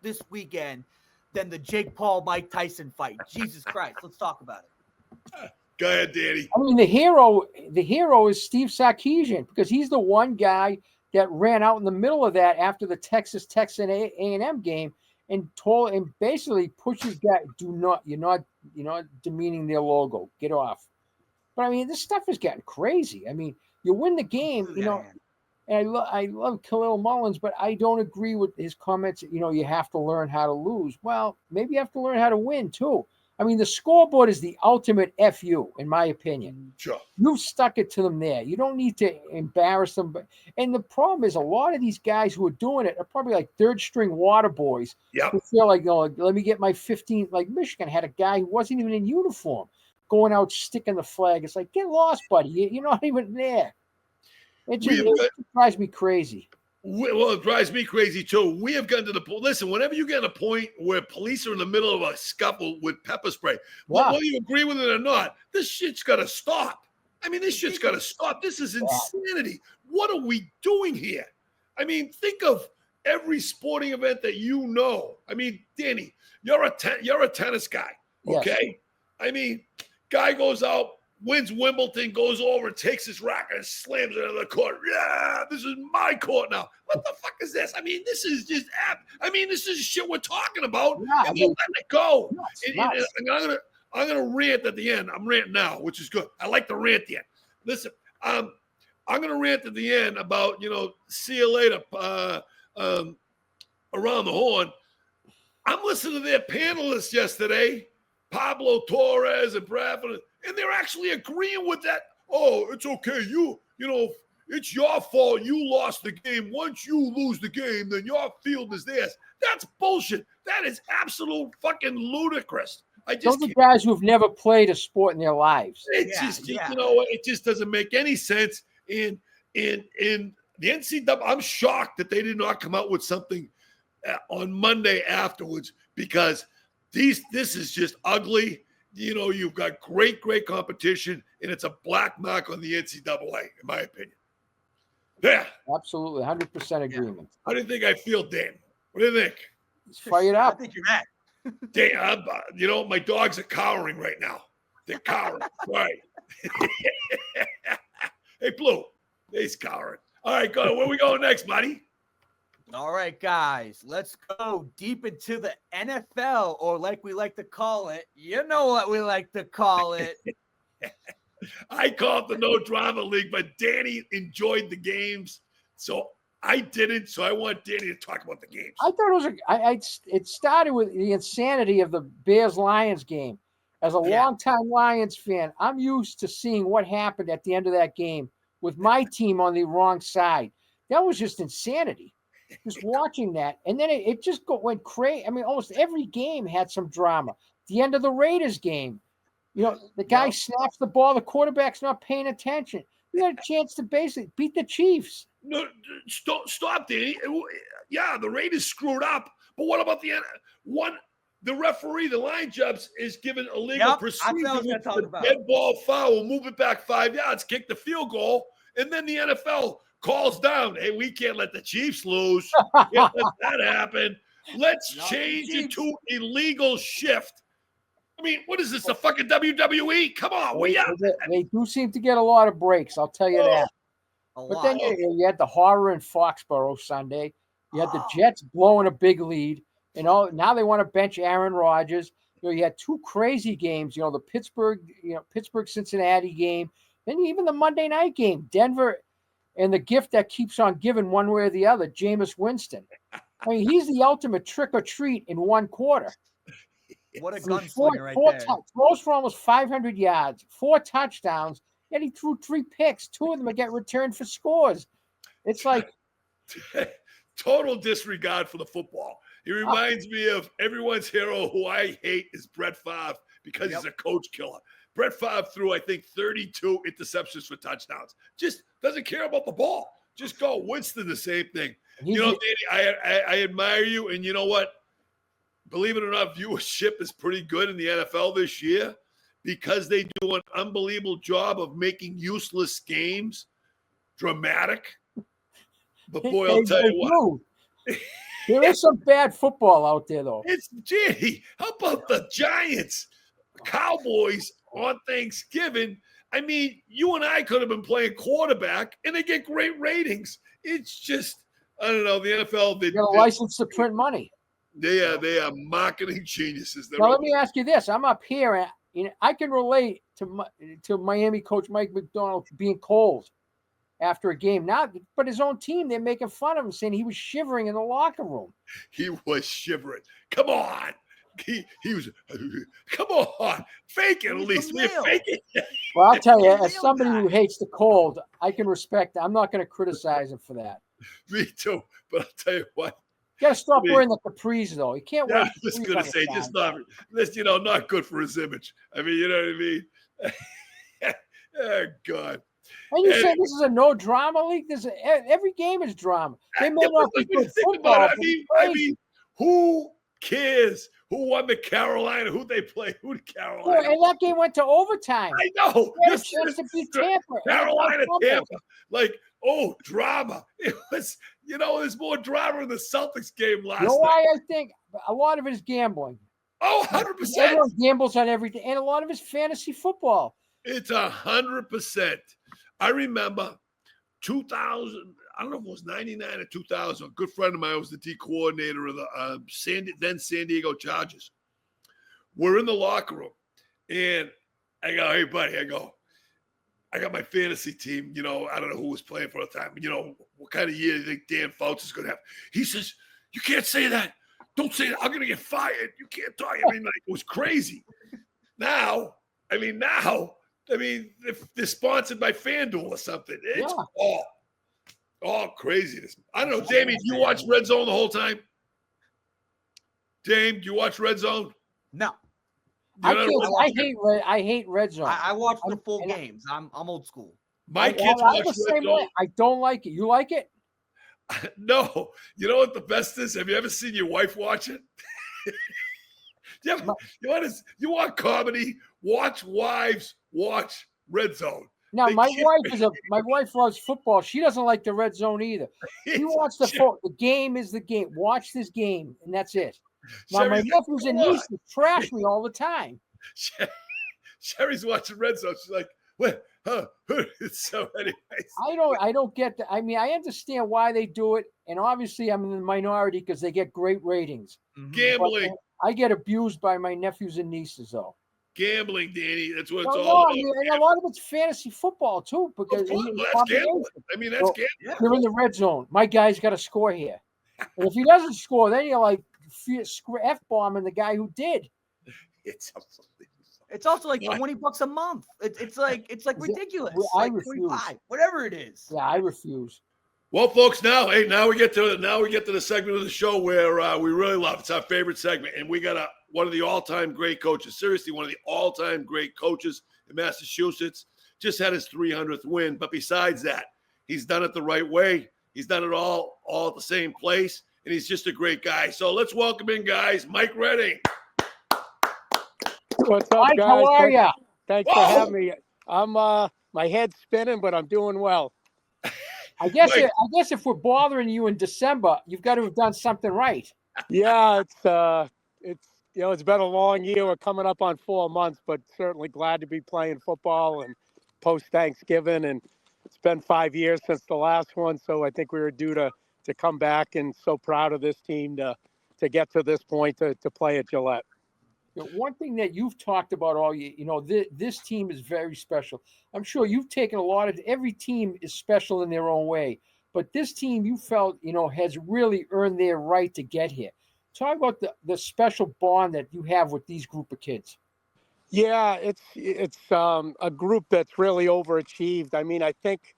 this weekend than the Jake Paul Mike Tyson fight. Jesus Christ, let's talk about it. Go ahead, Danny. I mean, the hero is Steve Sarkisian, because he's the one guy that ran out in the middle of that after the Texas A&M game and basically pushes that. You're not demeaning their logo. Get off. But I mean, this stuff is getting crazy. I mean, you win the game, and I love Khalil Mullins, but I don't agree with his comments. You have to learn how to lose. Well, maybe you have to learn how to win too. I mean, the scoreboard is the ultimate FU, in my opinion. Sure. You've stuck it to them there. You don't need to embarrass them. And the problem is, a lot of these guys who are doing it are probably like third-string water boys. Yep. Who feel like, let me get my 15. Like Michigan had a guy who wasn't even in uniform going out sticking the flag. It's like, get lost, buddy. You're not even there. It drives me crazy. Well, it drives me crazy too. We have gotten to the point. Listen, whenever you get to a point where police are in the middle of a scuffle with pepper spray, whether you agree with it or not, this shit's got to stop. I mean, this shit's got to stop. This is insanity. What are we doing here? I mean, think of every sporting event that you know. I mean, Danny, you're a tennis guy, okay? Yes. I mean, guy goes out, wins Wimbledon, goes over, takes his racket and slams it into the court. Yeah, this is my court now. What the fuck is this? I mean, this is just this is shit we're talking about. Yeah, and we're letting it go. And I'm gonna rant at the end. I'm ranting now, which is good. I like to rant at the end. Listen, I'm gonna rant at the end about, see you later, around the horn. I'm listening to their panelists yesterday, Pablo Torres and Bradford. And they're actually agreeing with that. Oh, it's okay. It's your fault. You lost the game. Once you lose the game, then your field is theirs. That's bullshit. That is absolute fucking ludicrous. Those are guys who've never played a sport in their lives. It just doesn't make any sense. In the NCAA, I'm shocked that they did not come out with something on Monday afterwards, because this is just ugly. You've got great competition, and it's a black mark on the NCAA, in my opinion. Yeah. Absolutely. 100% agreement. How do you think I feel, Dan? What do you think? It's fired up. I think you're mad. Dan, my dogs are cowering right now. They're cowering. Right. Hey, Blue. He's cowering. All right, go. Where we going next, buddy? All right, guys, let's go deep into the NFL, or like we like to call it. You know what we like to call it. I call it the No Drama League, but Danny enjoyed the games, so I didn't. So I want Danny to talk about the games. I thought it was it started with the insanity of the Bears-Lions game. As a longtime Lions fan, I'm used to seeing what happened at the end of that game with my team on the wrong side. That was just insanity. Just watching that, and then it just went crazy. I mean, almost every game had some drama. The end of the Raiders game, the guy snaps the ball, the quarterback's not paying attention. You had a chance to basically beat the Chiefs. No, stop, Danny. Yeah, the Raiders screwed up, but what about the referee, the line judge, is given a legal procedure with the dead ball foul, move it back 5 yards, kick the field goal, and then the NFL calls down. Hey, we can't let the Chiefs lose. Can't let that happen. Let's change it to illegal shift. I mean, what is this, the fucking WWE? Come on, they do seem to get a lot of breaks, I'll tell you that. But then you had the horror in Foxborough Sunday. You had the Jets blowing a big lead. Now they want to bench Aaron Rodgers. You had two crazy games, the Pittsburgh-Cincinnati game, then even the Monday night game, Denver, and the gift that keeps on giving one way or the other, Jameis Winston. I mean, he's the ultimate trick or treat in one quarter. What a gunslinger right there. Throws for almost 500 yards, 4 touchdowns, and he threw 3 picks. 2 of them get returned for scores. It's like total disregard for the football. He reminds me of everyone's hero, who I hate, is Brett Favre, because he's a coach killer. Brett Favre threw, I think, 32 interceptions for touchdowns. Just doesn't care about the ball. Just go. Winston, the same thing. Danny, I admire you. And you know what? Believe it or not, viewership is pretty good in the NFL this year, because they do an unbelievable job of making useless games dramatic. But boy, I'll tell you what. There is some bad football out there, though. Gee, how about the Giants, Cowboys on Thanksgiving? I mean, you and I could have been playing quarterback, and they get great ratings. It's just, I don't know, the NFL. They got a license to print money. They are marketing geniuses. Now, let me ask you this. I'm up here, and I can relate to Miami coach Mike McDonald being cold after a game. But his own team, they're making fun of him, saying he was shivering in the locker room. He was shivering. Come on. He was, come on. Fake it, at least. Fake it. Well, I'll tell you, as somebody who hates the cold, I can respect that. I'm not going to criticize him for that. Me too. But I'll tell you what. You got to stop wearing the capris, though. You can't wear. I was going to say, just not good for his image. I mean, you know what I mean? Oh, God. And you say this is a no drama league? Every game is drama. They may not be good football. I mean, who cares who won the Carolina? Who they play? Who the Carolina? Yeah, and that game went to overtime. I know. They had a chance to beat Tampa. Carolina, Tampa. Like, oh, drama. It was, there's more drama in the Celtics game last night. Why I think a lot of it is gambling. Oh, 100%. Everyone gambles on everything, and a lot of it's fantasy football. It's 100%. I remember 2000. I don't know if it was 99 or 2000. A good friend of mine was the D coordinator of the then San Diego Chargers. We're in the locker room, and I go, "Hey, buddy," I got my fantasy team. I don't know who was playing for the time. What kind of year do you think Dan Fouts is going to have? He says, "You can't say that. Don't say that. I'm going to get fired. You can't talk." I mean, it was crazy. Now, if they're sponsored by FanDuel or something, it's all craziness. I don't know, Damien, you watch Red Zone the whole time? Dame, do you watch Red Zone? No. I hate Red Zone. I watch the full games. I'm old school. My kids watch Red Zone. I don't like it. You like it? No. You know what the best is? Have you ever seen your wife watch it? You want comedy? Watch wives watch Red Zone. Now, my wife loves football. She doesn't like the Red Zone either. She wants the game is the game. Watch this game, and that's it. Now, my nephews and nieces trash me all the time. Sherry's watching Red Zone. She's like, "What? Huh?" So, anyways, I don't get that. I mean, I understand why they do it, and obviously, I'm in the minority because they get great ratings. Gambling. But I get abused by my nephews and nieces, though. Gambling, Danny. That's what it's all about. And a lot of it's fantasy football too, because that's gambling. I mean, that's gambling. You're in the red zone. My guy's got to score here, and if he doesn't score, then you're like F-bombing the guy who did. It's also like $20 a month. It's like ridiculous. I like refuse. 25, whatever it is. Yeah, I refuse. Well, folks, now we get to the segment of the show where we really love. It's our favorite segment, and we got one of the all-time great coaches. Seriously, one of the all-time great coaches in Massachusetts. Just had his 300th win, but besides that, he's done it the right way. He's done it all at the same place, and he's just a great guy. So let's welcome in, guys, Mike Redding. What's up, Mike, guys? how are you? Thanks for having me. I'm my head's spinning, but I'm doing well. I guess if we're bothering you in December, you've got to have done something right. Yeah, it's been a long year. We're coming up on 4 months, but certainly glad to be playing football and post Thanksgiving. And it's been 5 years since the last one, so I think we were due to come back. And so proud of this team to get to this point to play at Gillette. One thing that you've talked about all year, this team is very special. I'm sure you've taken every team is special in their own way, but this team you felt, has really earned their right to get here. Talk about the special bond that you have with these group of kids. Yeah, it's a group that's really overachieved. I mean, I think,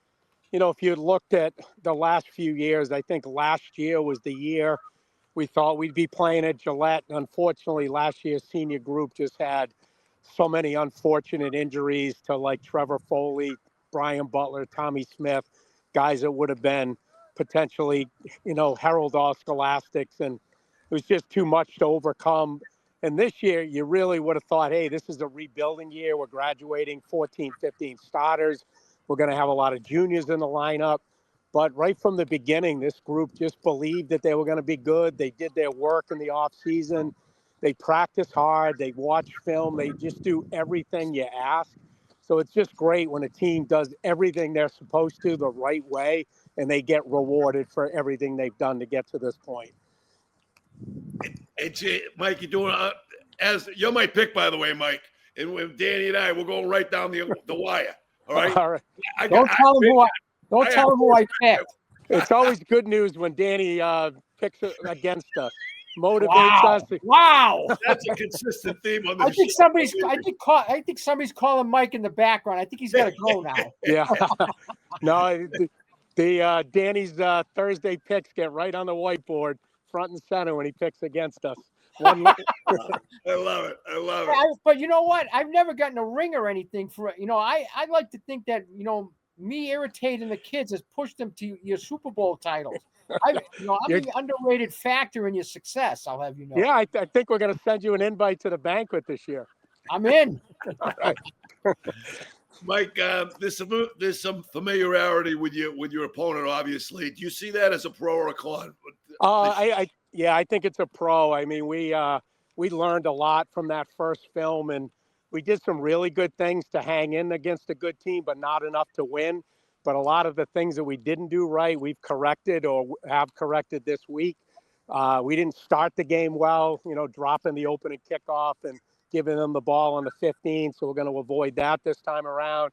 if you looked at the last few years, I think last year was the year we thought we'd be playing at Gillette. Unfortunately, last year's senior group just had so many unfortunate injuries to like Trevor Foley, Brian Butler, Tommy Smith, guys that would have been potentially, Herald All-Scholastics, and it was just too much to overcome. And this year, you really would have thought, hey, this is a rebuilding year. We're graduating 14, 15 starters. We're going to have a lot of juniors in the lineup. But right from the beginning, this group just believed that they were going to be good. They did their work in the off season. They practice hard. They watch film. They just do everything you ask. So it's just great when a team does everything they're supposed to the right way, and they get rewarded for everything they've done to get to this point. Hey, Mike, you're doing as you're my pick, by the way, Mike. And when Danny and I, we're going right down the wire. All right. All right. Don't tell him who I picked. It's always good news when Danny picks against us. Motivates us. Wow. That's a consistent theme on the I think somebody's calling Mike in the background. I think he's got to go now. Yeah. No, the Danny's Thursday picks get right on the whiteboard, front and center when he picks against us. I love it. But you know what? I've never gotten a ring or anything for it. I like to think that me irritating the kids has pushed them to your Super Bowl titles. I'm the underrated factor in your success. I'll have you know. Yeah, I think we're going to send you an invite to the banquet this year. I'm in. All right. Mike, there's some familiarity with your opponent. Obviously, do you see that as a pro or a con? I think it's a pro. I mean, we learned a lot from that first film, and we did some really good things to hang in against a good team, but not enough to win. But a lot of the things that we didn't do right, we've corrected or have corrected this week. We didn't start the game well, dropping the opening kickoff and giving them the ball on the 15. So we're going to avoid that this time around.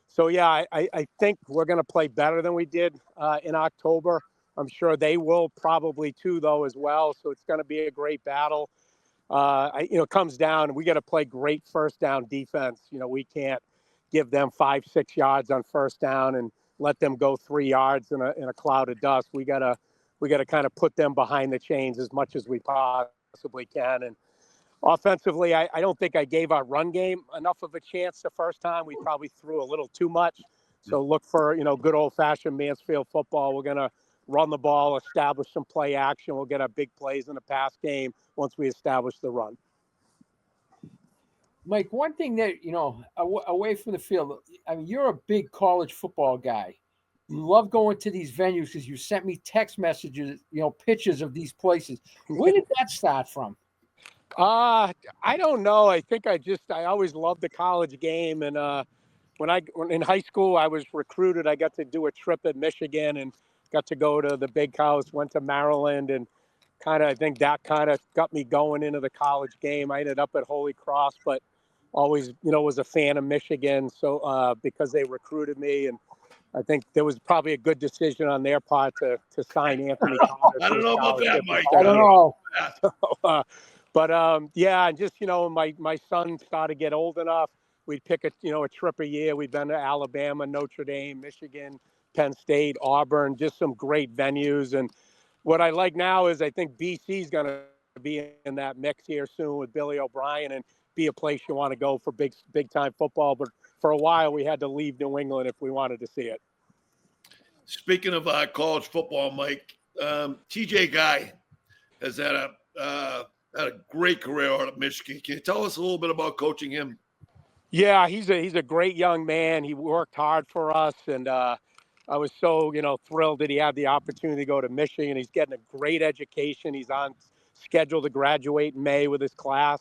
So, yeah, I think we're going to play better than we did in October. I'm sure they will probably too, though, as well. So it's going to be a great battle. It comes down, we got to play great first down defense. We can't give them 5-6 yards on first down and let them go 3 yards in a cloud of dust. We gotta kind of put them behind the chains as much as we possibly can. And offensively, I don't think I gave our run game enough of a chance the first time. We probably threw a little too much. So look for good old fashioned Mansfield football. We're gonna run the ball, establish some play action. We'll get our big plays in the pass game once we establish the run. Mike, one thing that, away from the field, I mean, you're a big college football guy. You love going to these venues because you sent me text messages, pictures of these places. Where did that start from? I don't know. I think I always loved the college game. And when in high school, I was recruited. I got to do a trip in Michigan and got to go to the Big House, went to Maryland, and I think that kind of got me going into the college game. I ended up at Holy Cross, but always, was a fan of Michigan. So because they recruited me, and I think there was probably a good decision on their part to sign Anthony Connor. I don't know about that, Mike. I don't know. And just, my son started to get old enough. We'd pick a trip a year. We've been to Alabama, Notre Dame, Michigan, Penn State, Auburn, just some great venues. And what I like now is I think BC is going to be in that mix here soon with Billy O'Brien and be a place you want to go for big time football. But for a while, we had to leave New England if we wanted to see it. Speaking of college football, Mike, TJ Guy has had a great career out of Michigan. Can you tell us a little bit about coaching him? Yeah, he's a great young man. He worked hard for us, and I was so thrilled that he had the opportunity to go to Michigan. He's getting a great education. He's on schedule to graduate in May with his class.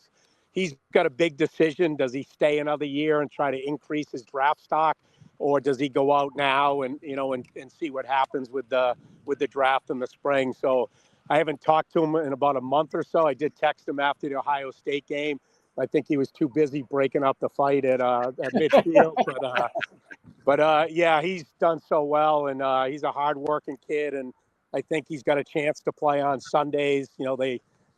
He's got a big decision. Does he stay another year and try to increase his draft stock, or does he go out now and see what happens with the draft in the spring? So I haven't talked to him in about a month or so. I did text him after the Ohio State game. I think he was too busy breaking up the fight at midfield. But he's done so well, and he's a hardworking kid, and I think he's got a chance to play on Sundays.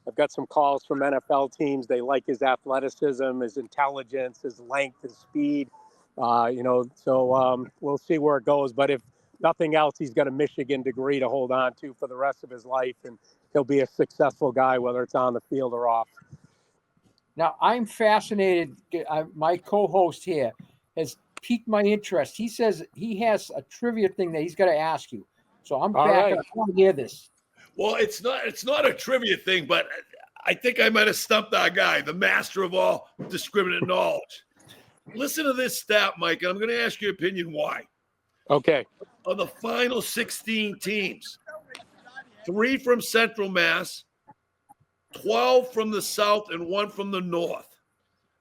I've got some calls from NFL teams. They like his athleticism, his intelligence, his length, his speed. So we'll see where it goes. But if nothing else, he's got a Michigan degree to hold on to for the rest of his life, and he'll be a successful guy, whether it's on the field or off. Now, I'm fascinated. My co-host here has piqued my interest. He says he has a trivia thing that he's got to ask you. So I'm back. Right. And I want to hear this. Well, it's not a trivia thing, but I think I might have stumped our guy, the master of all discriminate knowledge. Listen to this stat, Mike, and I'm going to ask your opinion why. Okay. Of the final 16 teams, 3 from Central Mass, 12 from the South, and 1 from the North.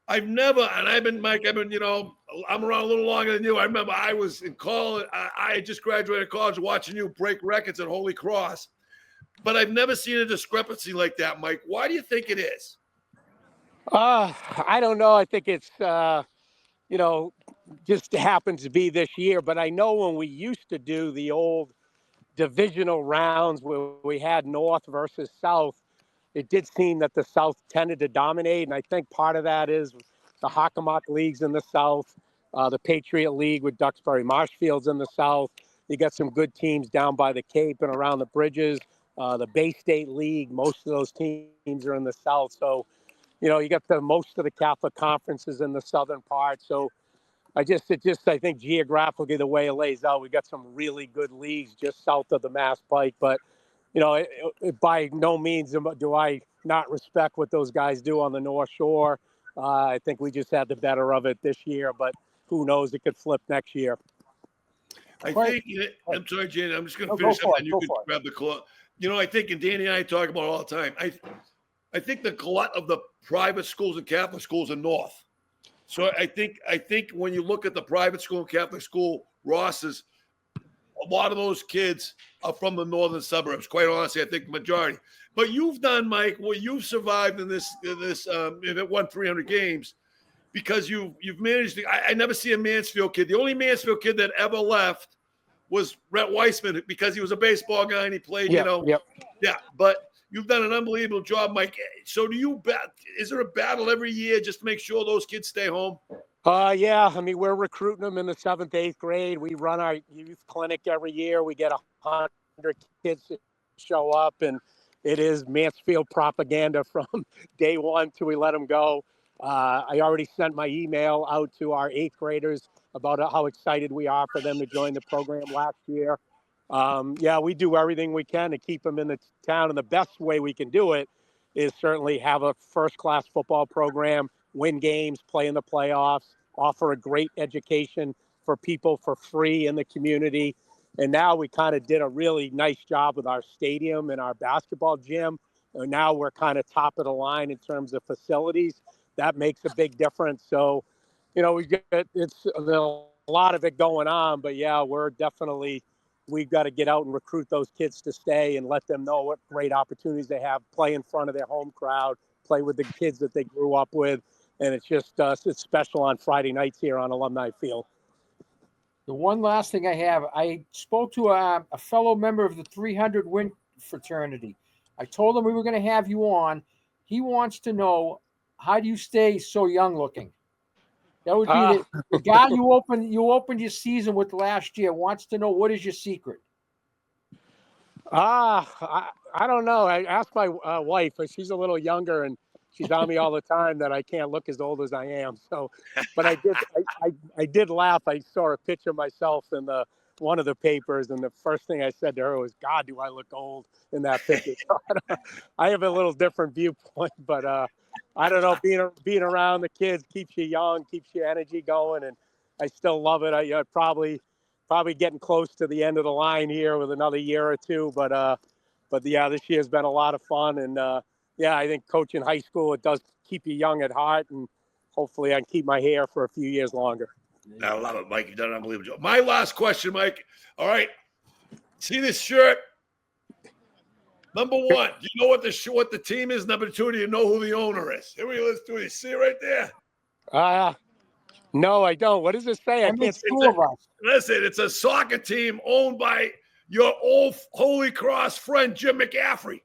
I've been, Mike, I'm around a little longer than you. I remember I was in college. I just graduated college watching you break records at Holy Cross. But I've never seen a discrepancy like that, Mike. Why do you think it is? I don't know. I think it's, just happens to be this year. But I know when we used to do the old divisional rounds where we had North versus South, it did seem that the South tended to dominate. And I think part of that is the Hockomock Leagues in the South, the Patriot League with Duxbury Marshfields in the South. You got some good teams down by the Cape and around the bridges. The Bay State League, most of those teams are in the South. So, you got most of the Catholic conferences in the southern part. So I think geographically, the way it lays out, we got some really good leagues just south of the Mass Pike. But, by no means do I not respect what those guys do on the North Shore. I think we just had the better of it this year, but who knows, it could flip next year. I'm sorry, Jane, I'm just going to finish up and you can grab the clock. I think, and Danny and I talk about it all the time, I think the glut of the private schools and Catholic schools are north. So I think when you look at the private school and Catholic school rosters, a lot of those kids are from the northern suburbs. Quite honestly, I think the majority. But you've done, Mike, you've survived in this you've won 300 games because you've managed to. I never see a Mansfield kid. The only Mansfield kid that ever left was Rhett Weissman because he was a baseball guy and he played. Yep. Yeah, but you've done an unbelievable job, Mike. So is there a battle every year just to make sure those kids stay home? Yeah. I mean, we're recruiting them in the 7th, 8th grade. We run our youth clinic every year. We get 100 kids to show up, and it is Mansfield propaganda from day one till we let them go. I already sent my email out to our 8th graders about how excited we are for them to join the program last year. We do everything we can to keep them in the town, and the best way we can do it is certainly have a first-class football program, win games, play in the playoffs, offer a great education for people for free in the community. And now we kind of did a really nice job with our stadium and our basketball gym. And now we're kind of top of the line in terms of facilities. That makes a big difference. So, it's a lot of it going on, but yeah, we've got to get out and recruit those kids to stay and let them know what great opportunities they have, play in front of their home crowd, play with the kids that they grew up with. And it's just, it's special on Friday nights here on Alumni Field. The one last thing I have, I spoke to a fellow member of the 300 win fraternity. I told him we were going to have you on. He wants to know, how do you stay so young looking? That would be the guy you opened your season with last year wants to know, what is your secret? I don't know. I asked my wife, she's a little younger, and she's on me all the time that I can't look as old as I am. So, but I did laugh. I saw a picture of myself in one of the papers, and the first thing I said to her was, "God, do I look old in that picture?" So I have a little different viewpoint, but I don't know. Being around the kids keeps you young, keeps your energy going, and I still love it. I probably getting close to the end of the line here with another year or two, but yeah, this year's been a lot of fun, and I think coaching high school, it does keep you young at heart, and hopefully I can keep my hair for a few years longer. I love it, Mike. You've done an unbelievable job. My last question, Mike. All right. See this shirt? Number one, do you know what the team is? Number two, do you know who the owner is? Here we go. Let's do it. You see it right there? No, I don't. What does it say? I can't see two of us. Listen, it's a soccer team owned by your old Holy Cross friend, Jim McCaffrey.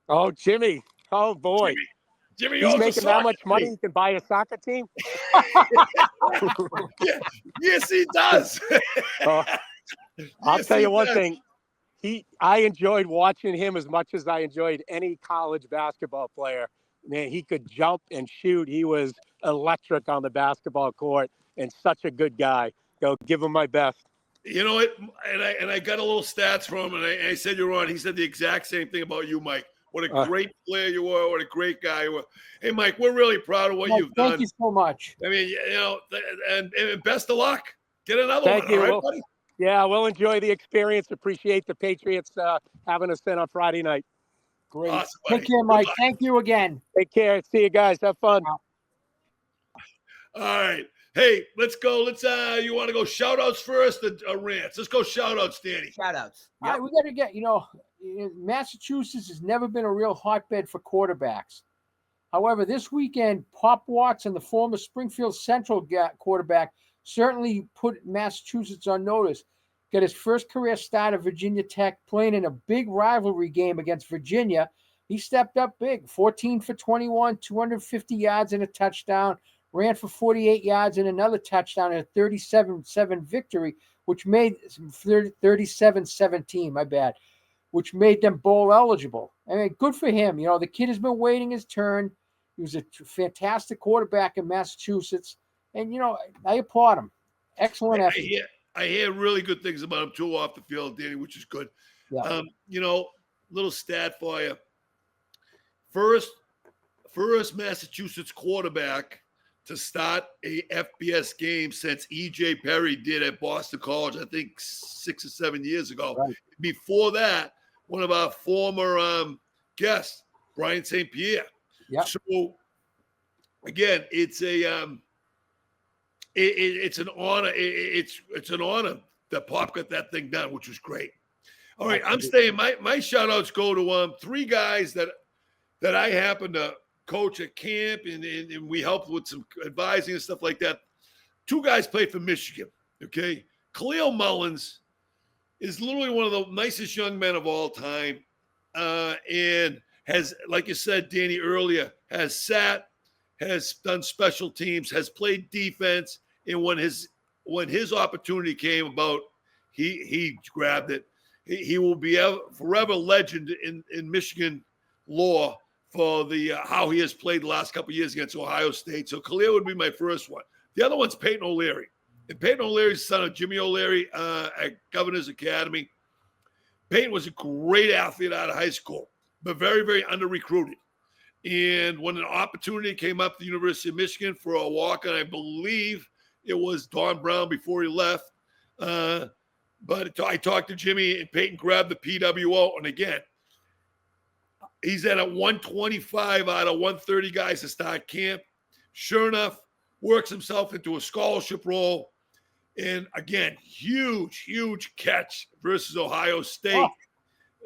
Oh, Jimmy. Oh, boy. Jimmy He's making that much money he can buy a soccer team? Yes, he does. I'll tell you one thing. I enjoyed watching him as much as I enjoyed any college basketball player. Man, he could jump and shoot. He was electric on the basketball court and such a good guy. Go give him my best. You know what? And I got a little stats from him, and I said you're on. He said the exact same thing about you, Mike. What a great player you were. What a great guy you were. Hey, Mike, we're really proud of what you've done. Thank you so much. I mean, and best of luck. Get another Thank one. you. All right, Well, buddy? yeah, we'll enjoy the experience. Appreciate the Patriots having us in on Friday night. Great. Awesome, buddy. Take care, Good Mike. luck. Thank you again. Take care. See you guys. Have fun. All right. Hey, let's go. You want to go shout outs first or rants? Let's go shout outs, Danny. Shout outs. All right, we got to get, Massachusetts has never been a real hotbed for quarterbacks. However, this weekend, Pop Watson, the former Springfield Central quarterback, certainly put Massachusetts on notice. Got his first career start at Virginia Tech, playing in a big rivalry game against Virginia. He stepped up big, 14 for 21, 250 yards and a touchdown, ran for 48 yards and another touchdown in a 37-7 victory, which made 37-17, my bad, which made them bowl eligible. I mean, good for him. The kid has been waiting his turn. He was a fantastic quarterback in Massachusetts. And, I applaud him. Excellent effort. I hear really good things about him too off the field, Danny, which is good. Yeah. Little stat for you. First Massachusetts quarterback to start a FBS game since E.J. Perry did at Boston College, I think 6 or 7 years ago. Right. Before that, one of our former guests, Brian St. Pierre. Yep. So, again, it's it's an honor. It's an honor that Pop got that thing done, which was great. All right, I'm staying. My shout outs go to 3 guys that I happen to coach at camp and we helped with some advising and stuff like that. 2 guys played for Michigan. Okay. Khalil Mullins is literally one of the nicest young men of all time. And has, like you said, Danny, earlier, has done special teams, has played defense. And when his opportunity came about, he grabbed it. He will be a forever legend in Michigan lore for the how he has played the last couple of years against Ohio State. So Khalil would be my first one. The other one's Peyton O'Leary. And Peyton O'Leary's son of Jimmy O'Leary at Governor's Academy. Peyton was a great athlete out of high school, but very, very under-recruited. And when an opportunity came up at the University of Michigan for a walk-on, I believe it was Don Brown before he left. But I talked to Jimmy, and Peyton grabbed the PWO. And again, he's at a 125 out of 130 guys to start camp. Sure enough, works himself into a scholarship role. And again, huge catch versus Ohio State.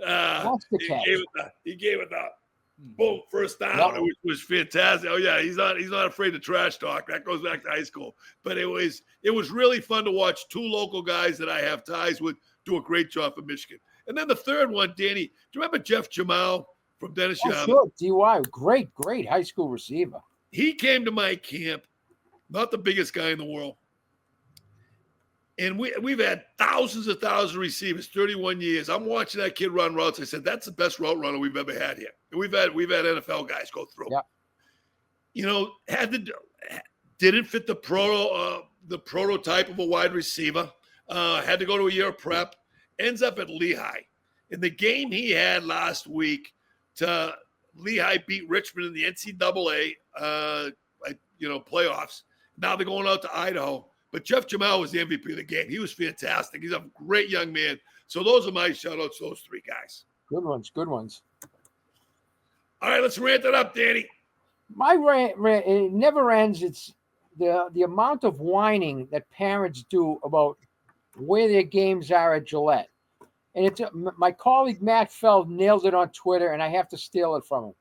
He gave it the boom, first down, which was fantastic. Oh yeah, he's not afraid to trash talk. That goes back to high school. But it was really fun to watch 2 local guys that I have ties with do a great job for Michigan. And then the third one, Danny, do you remember Jeff Jamal from Dennis Young? Sure, DY, great high school receiver. He came to my camp, not the biggest guy in the world. And we've had thousands of receivers, 31 years. I'm watching that kid run routes. I said, that's the best route runner we've ever had here. And we've had NFL guys go through. Yeah. Didn't fit the prototype of a wide receiver. Had to go to a year of prep. Ends up at Lehigh. In the game he had last week, Lehigh beat Richmond in the NCAA playoffs. Now they're going out to Idaho. But Jeff Jamal was the MVP of the game. He was fantastic. He's a great young man. So those are my shout-outs, those 3 guys. Good ones. All right, let's rant it up, Danny. My rant, it never ends. It's the amount of whining that parents do about where their games are at Gillette. And it's my colleague Matt Feld nailed it on Twitter, and I have to steal it from him.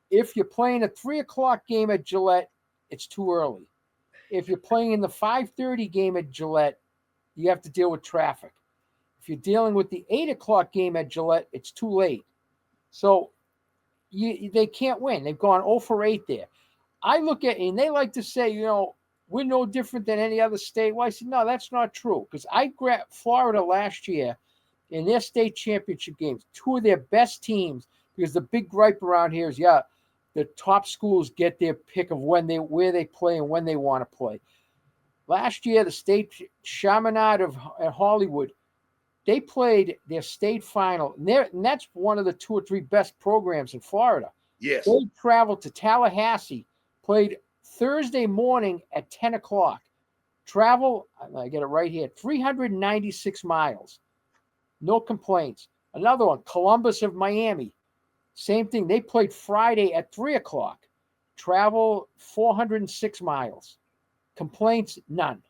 If you're playing a 3:00 game at Gillette, it's too early. If you're playing in the 5:30 game at Gillette, you have to deal with traffic. If you're dealing with the 8:00 game at Gillette, it's too late. So they can't win. They've gone 0 for 8 there. I look at it, and they like to say, we're no different than any other state. Well, I said, no, that's not true. Because I grabbed Florida last year in their state championship games, 2 of their best teams, because the big gripe around here is, the top schools get their pick of where they play and when they want to play. Last year, the state Chaminade at Hollywood, they played their state final, and that's one of the 2 or 3 best programs in Florida. Yes. They traveled to Tallahassee, played Thursday morning at 10:00. Travel, I get it right here, 396 miles. No complaints. Another one, Columbus of Miami. Same thing. They played Friday at 3 o'clock. Travel 406 miles. Complaints, none.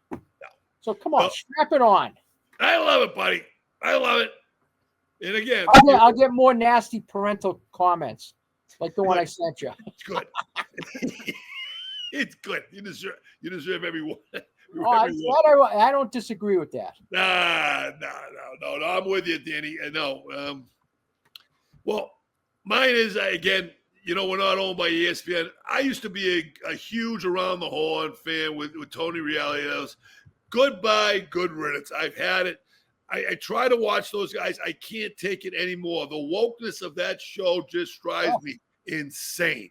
So come on, strap it on. I love it, buddy. I love it. And again, I'll get more nasty parental comments like the one I sent you. It's good. It's good. You deserve every one. I don't disagree with that. No. I'm with you, Danny. No. Well, mine is, again, we're not owned by ESPN. I used to be a huge Around the Horn fan with Tony Reale. Goodbye, good riddance. I've had it. I try to watch those guys. I can't take it anymore. The wokeness of that show just drives me insane.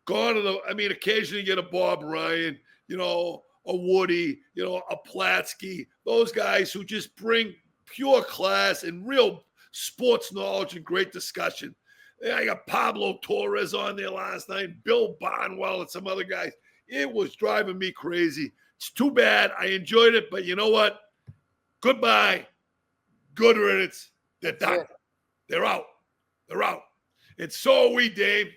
Occasionally get a Bob Ryan, a Woody, a Platsky, those guys who just bring pure class and real sports knowledge and great discussion. I got Pablo Torres on there last night, Bill Barnwell, and some other guys. It was driving me crazy. It's too bad. I enjoyed it, but you know what? Goodbye. Good riddance. They're done. They're out. And so are we, Dave.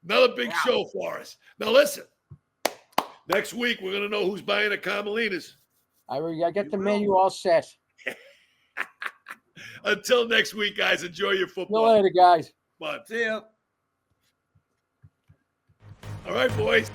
Another big show for us. Now, listen. Next week, we're going to know who's buying the Carmelinas. I got the menu all set. Until next week, guys, enjoy your football. See you later, guys. Bye. See ya. All right, boys.